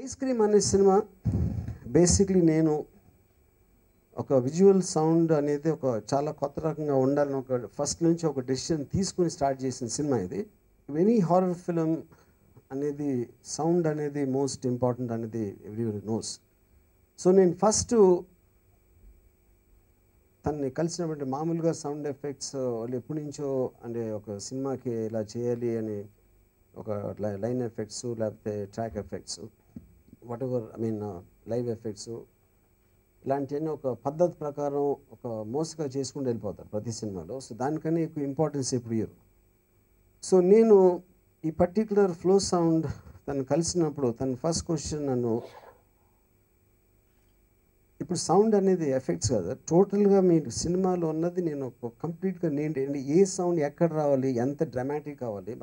Ice cream అనే cinema basically నేను ఒక విజువల్ సౌండ్ అనేది ఒక చాలా కొత్త రకంగా ఉండాలని ఒక ఫస్ట్ నుంచి ఒక డెసిషన్ తీసుకుని స్టార్ట్ చేసిన సినిమా ఇది. ఎనీ హారర్ ఫిలిం అనేది సౌండ్ అనేది మోస్ట్ ఇంపార్టెంట్ అనేది ఎవ్రీబడి నోస్. సో నేను ఫస్ట్ తనని కలిసినప్పుడు మామూలుగా సౌండ్ ఎఫెక్ట్స్ వాళ్ళు ఎప్పటి నుంచో అంటే ఒక సినిమాకి ఇలా చేయాలి అని ఒక లైన్ ఎఫెక్ట్స్ లేకపోతే track effects what ever live effects ఇలాంటివన్నీ ఒక పద్ధతి ప్రకారం ఒక మోసగా చేసుకుంటూ వెళ్ళిపోతారు ప్రతి సినిమాలో. సో దానికన్నా ఎక్కువ ఇంపార్టెన్స్ ఎప్పుడు ఇయ్యరు. సో నేను ఈ పర్టికులర్ ఫ్లో సౌండ్ తను కలిసినప్పుడు తన ఫస్ట్ క్వశ్చన్ నన్ను, ఇప్పుడు సౌండ్ అనేది ఎఫెక్ట్స్ కదా, టోటల్గా మీరు సినిమాలో ఉన్నది నేను కంప్లీట్గా నేను ఏ సౌండ్ ఎక్కడ రావాలి, ఎంత డ్రామాటిక్ కావాలి,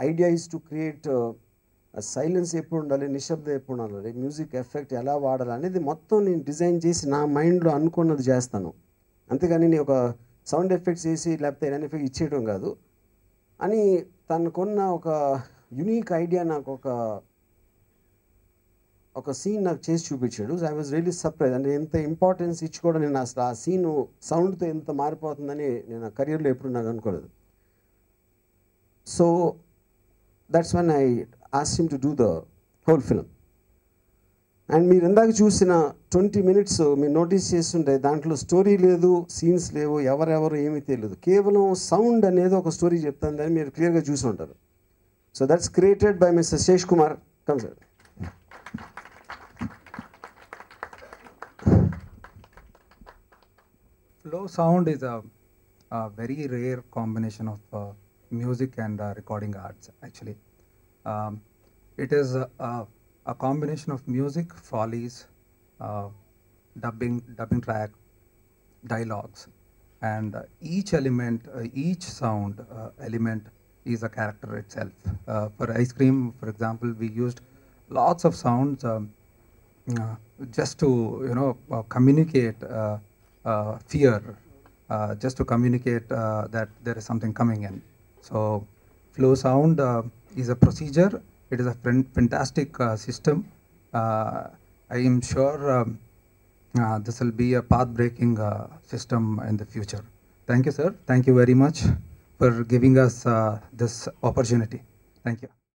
idea is to create silence ఎప్పుడు ఉండాలి, నిశ్శబ్దం ఎప్పుడు ఉండాలి, మ్యూజిక్ ఎఫెక్ట్ ఎలా వాడాలి అనేది మొత్తం నేను డిజైన్ చేసి నా మైండ్లో అనుకున్నది చేస్తాను. అంతేగాని నేను ఒక సౌండ్ ఎఫెక్ట్స్ వేసి లేకపోతే ఎన్ ఎఫెక్ట్ ఇచ్చేయడం కాదు అని తనకున్న ఒక యునీక్ ఐడియా నాకు ఒక సీన్ నాకు చేసి చూపించాడు. I was really surprise. అంటే ఎంత ఇంపార్టెన్స్ ఇచ్చి కూడా నేను అసలు ఆ సీను సౌండ్తో ఎంత మారిపోతుందని నేను కెరియర్లో ఎప్పుడు నాకు అనుకోలేదు. So that's one I asked him to do the whole film. And మీరు ఇందాక చూసిన 20 minutes మీరు నోటీస్ చేస్తుంటే దాంట్లో స్టోరీ లేదు, సీన్స్ లేవు, ఎవరెవరు ఏమీ తెలియదు, కేవలం సౌండ్ అనేది ఒక స్టోరీ చెప్తుందని మీరు క్లియర్గా చూసి ఉంటారు. So that's created by mister Shesh Kumar. Come sir. Flow sound is a very rare combination of music and recording arts actually. It is a combination of music, follies, dubbing track, dialogues, and each element, each sound element is a character itself. For Ice Cream, for example, we used lots of sounds just to communicate fear, just to communicate that there is something coming in. So flow sound is a procedure. It is a fantastic system. I am sure this will be a path-breaking system in the future. Thank you, sir. Thank you very much for giving us this opportunity. Thank you.